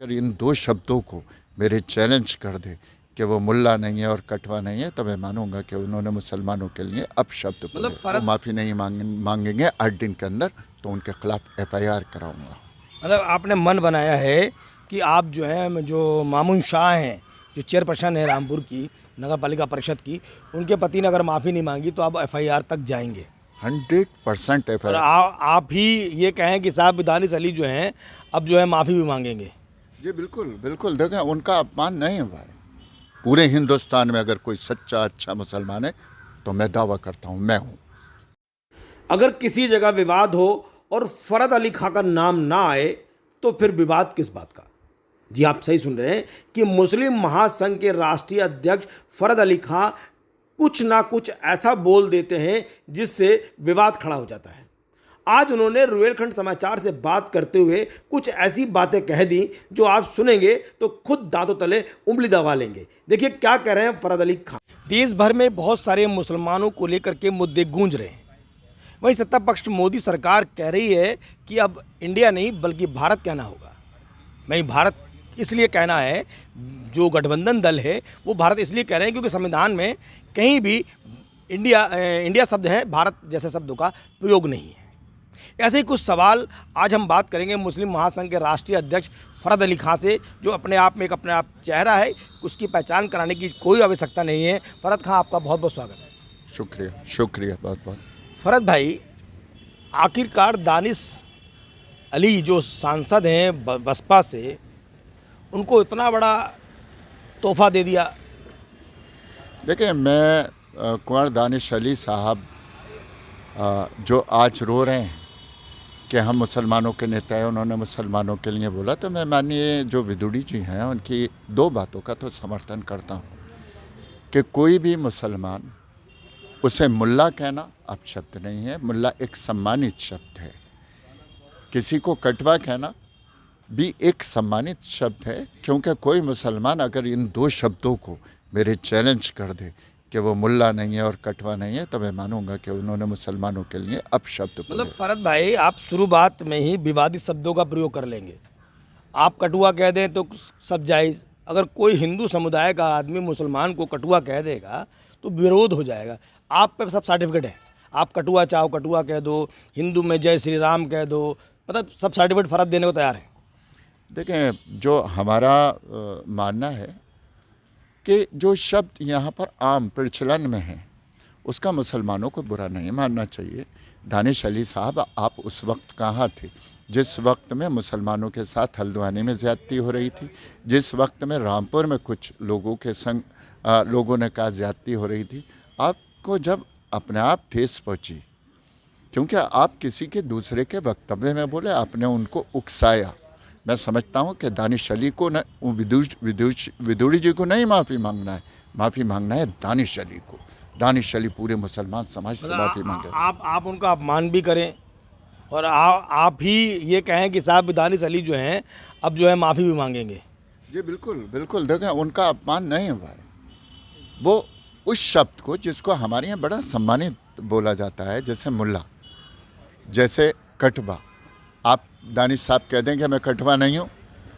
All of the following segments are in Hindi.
अगर इन दो शब्दों को मेरे चैलेंज कर दे कि वो मुल्ला नहीं है और कटवा नहीं है, तो मैं मानूंगा कि उन्होंने मुसलमानों के लिए अपशब्द बोले। वो माफ़ी नहीं मांगेंगे 8 दिन के अंदर, तो उनके खिलाफ FIR कराऊंगा। मतलब आपने मन बनाया है कि आप जो है जो मामून शाह हैं, जो चेयरपर्सन है रामपुर की नगर पालिका परिषद की, उनके पति ने अगर माफ़ी नहीं मांगी तो आप FIR तक जाएंगे। 100% और FIR। आप ही ये कहें कि साहब दानिश अली जो हैं अब जो है माफ़ी भी मांगेंगे। जी बिल्कुल बिल्कुल, देखें उनका अपमान नहीं हुआ है। पूरे हिंदुस्तान में अगर कोई सच्चा अच्छा मुसलमान है तो मैं दावा करता हूँ मैं हूँ। अगर किसी जगह विवाद हो और फरद अली खां का नाम ना आए तो फिर विवाद किस बात का। जी आप सही सुन रहे हैं कि मुस्लिम महासंघ के राष्ट्रीय अध्यक्ष फरद अली खां कुछ ना कुछ ऐसा बोल देते हैं जिससे विवाद खड़ा हो जाता है। आज उन्होंने रुहेलखंड समाचार से बात करते हुए कुछ ऐसी बातें कह दी जो आप सुनेंगे तो खुद दांतों तले उंगली दबा लेंगे। देखिए क्या कह रहे हैं फरद अली खां। देश भर में बहुत सारे मुसलमानों को लेकर के मुद्दे गूंज रहे हैं। वहीं सत्ता पक्ष मोदी सरकार कह रही है कि अब इंडिया नहीं बल्कि भारत कहना होगा। नहीं, भारत इसलिए कहना है, जो गठबंधन दल है वो भारत इसलिए कह रहे हैं क्योंकि संविधान में कहीं भी इंडिया शब्द है, भारत जैसे शब्दों का प्रयोग नहीं है। ऐसे ही कुछ सवाल आज हम बात करेंगे मुस्लिम महासंघ के राष्ट्रीय अध्यक्ष फरद अली खां से, जो अपने आप में एक अपने आप चेहरा है, उसकी पहचान कराने की कोई आवश्यकता नहीं है। फरद खां, आपका बहुत बहुत स्वागत है। शुक्रिया शुक्रिया बहुत बहुत। फरद भाई, आखिरकार दानिश अली जो सांसद हैं बसपा से, उनको इतना बड़ा तोहफा दे दिया। देखिए मैं कुंवर दानिश अली साहब जो आज रो रहे हैं कि हम मुसलमानों के नेता हैं, उन्होंने मुसलमानों के लिए बोला, तो मैं माननीय जो विदुड़ी जी हैं उनकी दो बातों का तो समर्थन करता हूँ कि कोई भी मुसलमान, उसे मुल्ला कहना अपशब्द नहीं है। मुल्ला एक सम्मानित शब्द है। किसी को कटवा कहना भी एक सम्मानित शब्द है, क्योंकि कोई मुसलमान अगर इन दो शब्दों को मेरे चैलेंज कर दे कि वो मुल्ला नहीं है और कटवा नहीं है, तो मैं मानूंगा कि उन्होंने मुसलमानों के लिए अपशब्द बोले। मतलब फरद भाई, आप शुरू बात में ही विवादित शब्दों का प्रयोग कर लेंगे। आप कटुआ कह दें तो सब जायज़, अगर कोई हिंदू समुदाय का आदमी मुसलमान को कटुआ कह देगा तो विरोध हो जाएगा। आप पे सब सर्टिफिकेट है, आप कटुआ चाहो कटुआ कह दो, हिंदू में जय श्री राम कह दो, मतलब सब सर्टिफिकेट फरद देने को तैयार है। देखें, जो हमारा मानना है कि जो शब्द यहाँ पर आम प्रचलन में है उसका मुसलमानों को बुरा नहीं मानना चाहिए। दानिश अली साहब, आप उस वक्त कहाँ थे जिस वक्त में मुसलमानों के साथ हल्द्वानी में ज़्यादती हो रही थी, जिस वक्त में रामपुर में कुछ लोगों के संग लोगों ने कहा ज़्यादती हो रही थी। आपको जब अपने आप ठेस पहुँची, क्योंकि आप किसी के दूसरे के वक्तव्य में बोले, आपने उनको उकसाया। मैं समझता हूं कि दानिश अली को न विदुड़ी जी को नहीं माफ़ी मांगना है, माफ़ी मांगना है दानिश अली को। दानिश अली पूरे मुसलमान समाज से माफ़ी मांगे। आप उनका अपमान भी करें और आप ही ये कहें कि साहब दानिश अली जो हैं अब जो है माफ़ी भी मांगेंगे। जी बिल्कुल बिल्कुल, देखें उनका अपमान नहीं हुआ है। वो उस शब्द को जिसको हमारे यहाँ बड़ा सम्मानित बोला जाता है, जैसे मुल्ला, जैसे कटवा, आप दानिश साहब कह दें कि मैं कटवा नहीं हूँ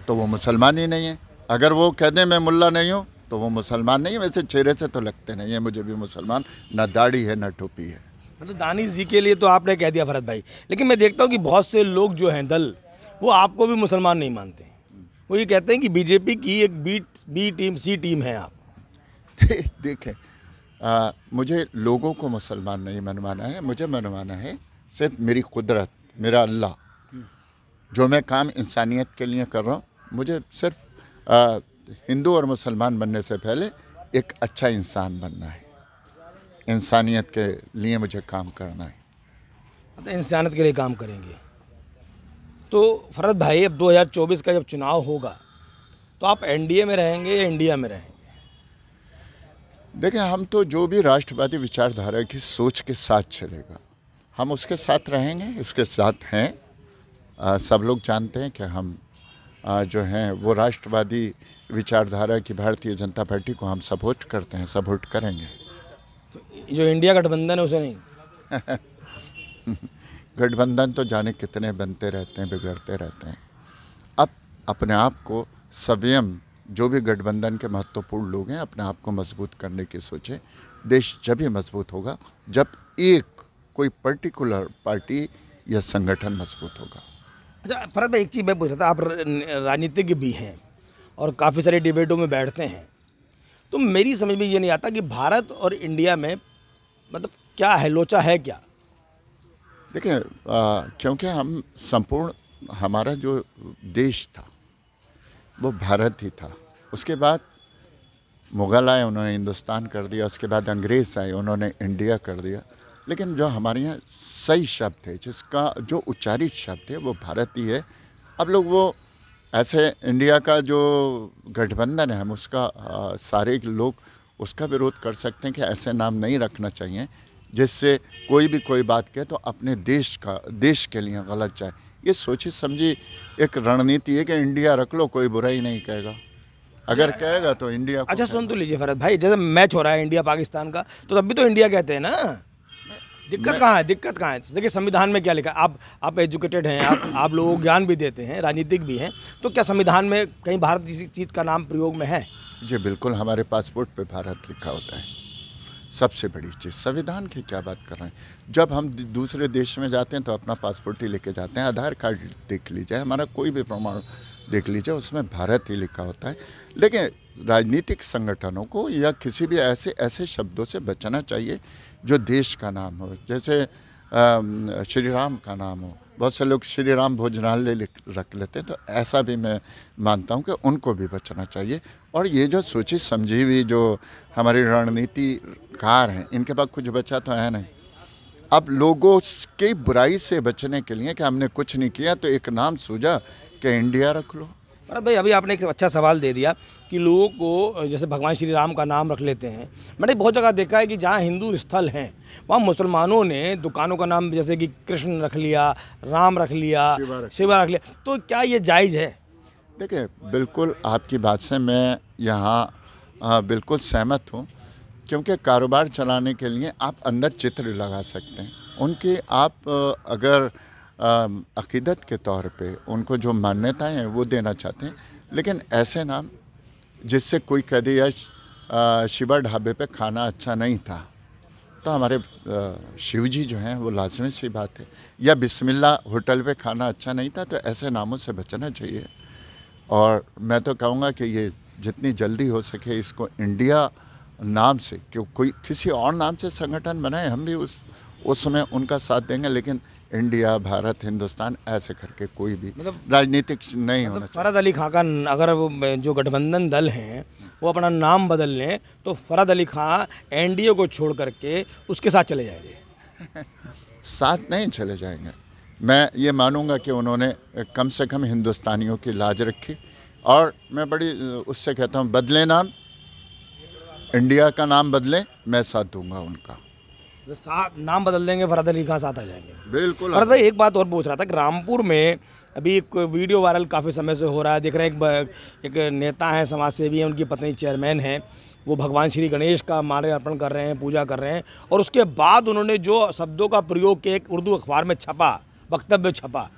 तो वो मुसलमान ही नहीं है। अगर वो कह दें मैं मुल्ला नहीं हूँ तो वो मुसलमान नहीं है। वैसे चेहरे से तो लगते नहीं है मुझे भी मुसलमान, ना दाढ़ी है ना टोपी है। मतलब दानिश जी के लिए तो आपने कह दिया फरद भाई, लेकिन मैं देखता हूँ कि बहुत से लोग जो हैं दल, वो आपको भी मुसलमान नहीं मानते। वो ये कहते हैं कि बीजेपी की एक बी टीम सी टीम है आप। देखें, मुझे लोगों को मुसलमान नहीं मनवाना है, मुझे मनवाना है सिर्फ मेरी कुदरत, मेरा अल्लाह। जो मैं काम इंसानियत के लिए कर रहा हूँ, मुझे सिर्फ हिंदू और मुसलमान बनने से पहले एक अच्छा इंसान बनना है। इंसानियत के लिए मुझे काम करना है। मतलब इंसानियत के लिए काम करेंगे। तो फरद भाई, अब 2024 का जब चुनाव होगा तो आप एनडीए में रहेंगे या इंडिया में रहेंगे? देखें, हम तो जो भी राष्ट्रवादी विचारधारा की सोच के साथ चलेगा, हम उसके साथ रहेंगे, उसके साथ हैं। सब लोग जानते हैं कि हम जो हैं वो राष्ट्रवादी विचारधारा की भारतीय जनता पार्टी को हम सपोर्ट करते हैं, सपोर्ट करेंगे। तो जो इंडिया गठबंधन है उसे नहीं? गठबंधन तो जाने कितने बनते रहते हैं, बिगड़ते रहते हैं। अब अपने आप को स्वयं, जो भी गठबंधन के महत्वपूर्ण लोग हैं, अपने आप को मजबूत करने की सोचें। देश जब ही मजबूत होगा जब एक कोई पर्टिकुलर पार्टी या संगठन मजबूत होगा। अच्छा फरहत भाई, एक चीज़ मैं पूछ रहा था, आप राजनीतिज्ञ भी हैं और काफ़ी सारे डिबेटों में बैठते हैं, तो मेरी समझ में ये नहीं आता कि भारत और इंडिया में मतलब क्या है, लोचा है क्या? देखिए, क्योंकि हम संपूर्ण, हमारा जो देश था वो भारत ही था। उसके बाद मुग़ल आए, उन्होंने हिंदुस्तान कर दिया। उसके बाद अंग्रेज़ आए, उन्होंने इंडिया कर दिया। लेकिन जो हमारे यहाँ सही शब्द है, जिसका जो उच्चारित शब्द है, वो भारत ही है। अब लोग वो ऐसे इंडिया का जो गठबंधन है, हम उसका सारे लोग उसका विरोध कर सकते हैं कि ऐसे नाम नहीं रखना चाहिए जिससे कोई भी कोई बात कहे तो अपने देश के लिए गलत जाए। ये सोची समझी एक रणनीति है कि इंडिया रख लो, कोई बुरा ही नहीं कहेगा। अगर कहेगा तो इंडिया को अच्छा सुन तो कहेगा। लीजिए फरहत भाई, जैसे मैच हो रहा है इंडिया पाकिस्तान का, तो तब भी तो इंडिया कहते हैं ना। दिक्कत मैं- कहाँ है, दिक्कत कहाँ है? देखिए संविधान में क्या लिखा है, आप एजुकेटेड हैं, आप लोगों को ज्ञान भी देते हैं, राजनीतिक भी हैं, तो क्या संविधान में कहीं भारत किसी चीज़ का नाम प्रयोग में है? जी बिल्कुल, हमारे पासपोर्ट पे भारत लिखा होता है। सबसे बड़ी चीज़, संविधान की क्या बात कर रहे हैं। जब हम दूसरे देश में जाते हैं तो अपना पासपोर्ट ही लेके जाते हैं। आधार कार्ड देख लीजिए, हमारा कोई भी प्रमाण देख लीजिए, उसमें भारत ही लिखा होता है। लेकिन राजनीतिक संगठनों को या किसी भी ऐसे शब्दों से बचना चाहिए जो देश का नाम हो। जैसे श्री राम का नाम हो, बहुत से लोग श्री राम भोजनालय रख लेते हैं, तो ऐसा भी मैं मानता हूं कि उनको भी बचना चाहिए। और ये जो सोची समझी हुई जो हमारी रणनीतिकार हैं, इनके पास कुछ बचा तो है नहीं। अब लोगों की बुराई से बचने के लिए कि हमने कुछ नहीं किया, तो एक नाम सूझा कि इंडिया रख लो। भरत भाई, अभी आपने एक अच्छा सवाल दे दिया कि लोगों को जैसे भगवान श्री राम का नाम रख लेते हैं। मैंने बहुत जगह देखा है कि जहाँ हिंदू स्थल हैं वहाँ मुसलमानों ने दुकानों का नाम जैसे कि कृष्ण रख लिया, राम रख लिया, शिवा रख लिया, तो क्या ये जायज़ है? देखिए, बिल्कुल आपकी बात से मैं यहाँ बिल्कुल सहमत हूँ, क्योंकि कारोबार चलाने के लिए आप अंदर चित्र लगा सकते हैं उनके। आप अगर अकीदत के तौर पे उनको जो मान्यताएं हैं वो देना चाहते हैं, लेकिन ऐसे नाम जिससे कोई कह दे या शिवा ढाबे पे खाना अच्छा नहीं था, तो हमारे शिव जी जो हैं वो लाजमी सी बात है। या बिस्मिल्लाह होटल पे खाना अच्छा नहीं था, तो ऐसे नामों से बचना चाहिए। और मैं तो कहूँगा कि ये जितनी जल्दी हो सके इसको इंडिया नाम से, क्यों कोई किसी और नाम से संगठन बनाए, हम भी उस समय उनका साथ देंगे, लेकिन इंडिया, भारत, हिंदुस्तान ऐसे करके कोई भी राजनीतिक नहीं होना चाहिए। फरहत अली खां का अगर वो जो गठबंधन दल हैं वो अपना नाम बदल लें तो फरहत अली खां एनडीए को छोड़ करके उसके साथ चले जाएंगे। साथ नहीं चले जाएंगे। मैं ये मानूंगा कि उन्होंने कम से कम हिंदुस्तानियों की लाज रखी। और मैं बड़ी उससे कहता हूँ, बदले नाम, इंडिया का नाम बदले, मैं साथ दूंगा उनका। साथ नाम बदल देंगे, फरहत अली खां साथ आ जाएंगे। बिल्कुल। फरहत भाई, एक बात और पूछ रहा था कि रामपुर में अभी एक वीडियो वायरल काफ़ी समय से हो रहा है, देख रहे हैं एक नेता हैं, समाज सेवी हैं, उनकी पत्नी चेयरमैन हैं, वो भगवान श्री गणेश का माल्य अर्पण कर रहे हैं, पूजा कर रहे हैं, और उसके बाद उन्होंने जो शब्दों का प्रयोग किया, एक उर्दू अखबार में छपा, वक्तव्य छपा,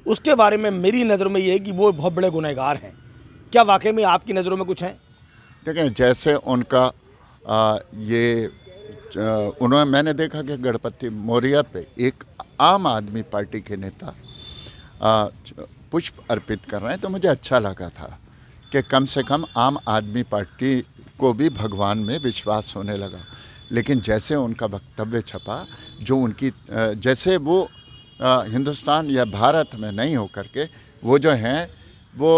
उसके बारे में मेरी नज़रों में ये है कि वो बहुत बड़े गुनहगार हैं। क्या वाकई में आपकी नज़रों में कुछ है? देखें, जैसे उनका उन्होंने, मैंने देखा कि गणपति मौर्य पे एक आम आदमी पार्टी के नेता पुष्प अर्पित कर रहे हैं, तो मुझे अच्छा लगा था कि कम से कम आम आदमी पार्टी को भी भगवान में विश्वास होने लगा। लेकिन जैसे उनका वक्तव्य छपा, जो उनकी जैसे वो हिंदुस्तान या भारत में नहीं हो करके वो जो हैं वो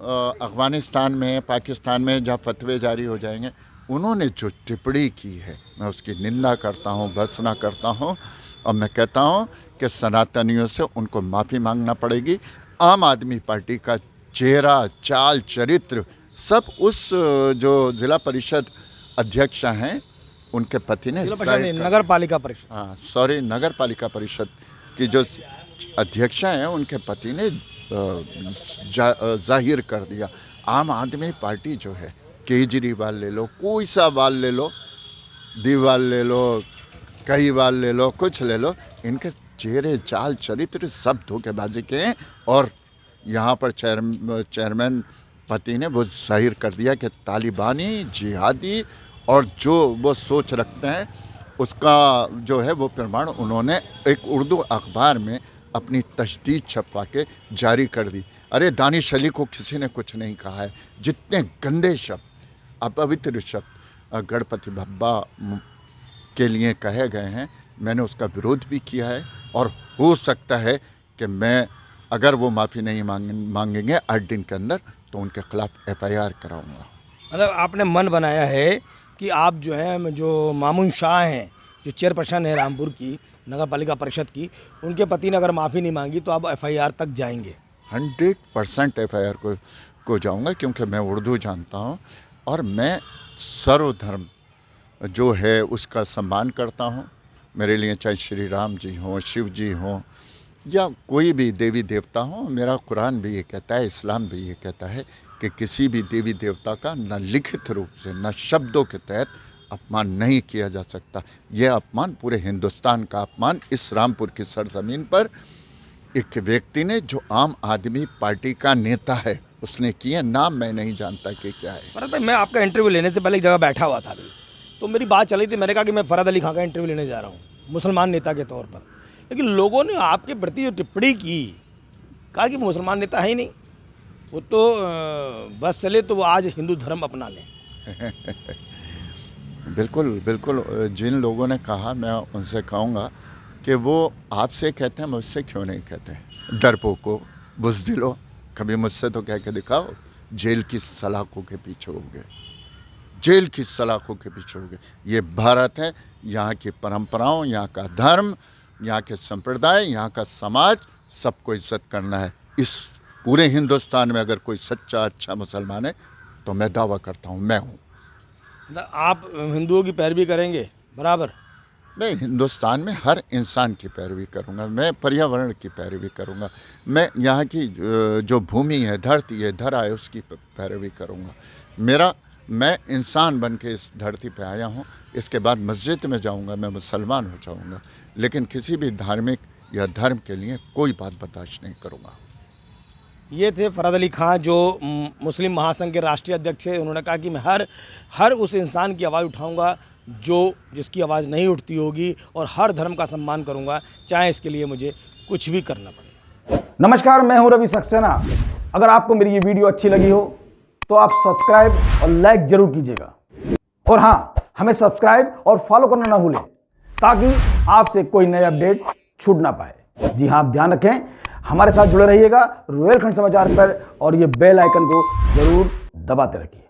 अफ़गानिस्तान में, पाकिस्तान में जहाँ फतवे जारी हो जाएंगे, उन्होंने जो टिप्पणी की है, मैं उसकी निंदा करता हूँ, भर्त्सना करता हूँ। और मैं कहता हूँ कि सनातनियों से उनको माफ़ी मांगना पड़ेगी। आम आदमी पार्टी का चेहरा, चाल, चरित्र सब उस जो जिला परिषद अध्यक्ष हैं उनके पति ने, नगर पालिका परिषद, नगर पालिका परिषद की जो अध्यक्षा हैं उनके पति ने जाहिर कर दिया। आम आदमी पार्टी जो है, केजरीवाल ले लो, कोई सा वाल ले लो, दीवाल ले लो, कई वाल ले लो, कुछ ले लो, इनके चेहरे, चाल, चरित्र सब धोखेबाजी के हैं। और यहाँ पर चेयरमैन पति ने वो जाहिर कर दिया कि तालिबानी, जिहादी और जो वो सोच रखते हैं उसका जो है वो प्रमाण उन्होंने एक उर्दू अखबार में अपनी तजदीद छपवा के जारी कर दी। अरे दानिश अली को किसी ने कुछ नहीं कहा है। जितने गंदे शब्द, अपवित्र शब्द गणपति बप्पा के लिए कहे गए हैं, मैंने उसका विरोध भी किया है और हो सकता है कि मैं, अगर वो माफ़ी नहीं मांगेंगे 8 दिन के अंदर, तो उनके खिलाफ FIR कराऊंगा। मतलब आपने मन बनाया है कि आप जो है, जो मामून शाह हैं, जो चेयरपर्सन है रामपुर की नगर पालिका परिषद की, उनके पति ने अगर माफ़ी नहीं मांगी तो आप FIR तक जाएंगे? 100% FIR को जाऊंगा, क्योंकि मैं उर्दू जानता हूं और मैं सर्वधर्म जो है उसका सम्मान करता हूं। मेरे लिए चाहे श्री राम जी हों, शिव जी हों या कोई भी देवी देवता हो, मेरा कुरान भी ये कहता है, इस्लाम भी ये कहता है कि किसी भी देवी देवता का न लिखित रूप से न शब्दों के तहत अपमान नहीं किया जा सकता। यह अपमान पूरे हिंदुस्तान का अपमान इस रामपुर की सरजमीन पर एक व्यक्ति ने, जो आम आदमी पार्टी का नेता है, उसने किया। नाम मैं नहीं जानता कि क्या है। फरहद भाई, मैं आपका इंटरव्यू लेने से पहले एक जगह बैठा हुआ था अभी, तो मेरी बात चली थी, मैंने कहा कि मैं फरहद अली खां का इंटरव्यू लेने जा रहा हूँ मुसलमान नेता के तौर पर, लेकिन लोगों ने आपके प्रति जो टिप्पणी की, कहा कि मुसलमान नेता है ही नहीं, वो तो बस चले तो वो आज हिंदू धर्म अपना लें। बिल्कुल बिल्कुल, जिन लोगों ने कहा, मैं उनसे कहूँगा कि वो आपसे कहते हैं, मुझसे क्यों नहीं कहते? डरपोको, बुज़दिलो, कभी मुझसे तो कह के दिखाओ। जेल की सलाखों के पीछे हो गए, जेल की सलाखों के पीछे हो गए। ये भारत है, यहाँ की परंपराओं, यहाँ का धर्म, यहाँ के संप्रदाय, यहाँ का समाज, सबको इज्जत करना है। इस पूरे हिंदुस्तान में अगर कोई सच्चा अच्छा मुसलमान है तो मैं दावा करता हूँ मैं हूँ। आप हिंदुओं की पैरवी करेंगे बराबर? मैं हिंदुस्तान में हर इंसान की पैरवी करूँगा, मैं पर्यावरण की पैरवी करूँगा, मैं यहाँ की जो भूमि है, धरती है, धरा है, उसकी पैरवी करूँगा। मैं इंसान बन के इस धरती पे आया हूँ। इसके बाद मस्जिद में जाऊँगा, मैं मुसलमान हो जाऊँगा, लेकिन किसी भी धार्मिक या धर्म के लिए कोई बात बर्दाश्त नहीं करूँगा। ये थे फरहद अली खां, जो मुस्लिम महासंघ के राष्ट्रीय अध्यक्ष है। उन्होंने कहा कि मैं हर उस इंसान की आवाज़ उठाऊंगा जिसकी आवाज़ नहीं उठती होगी, और हर धर्म का सम्मान करूंगा, चाहे इसके लिए मुझे कुछ भी करना पड़े। नमस्कार, मैं हूं रवि सक्सेना। अगर आपको मेरी ये वीडियो अच्छी लगी हो तो आप सब्सक्राइब और लाइक जरूर कीजिएगा, और हाँ, हमें सब्सक्राइब और फॉलो करना ना भूलें, ताकि आपसे कोई नया अपडेट छूट ना पाए। जी हाँ, आप ध्यान रखें, हमारे साथ जुड़े रहिएगा रुहेलखंड समाचार पर, और ये बेल आइकन को जरूर दबाते रखिए।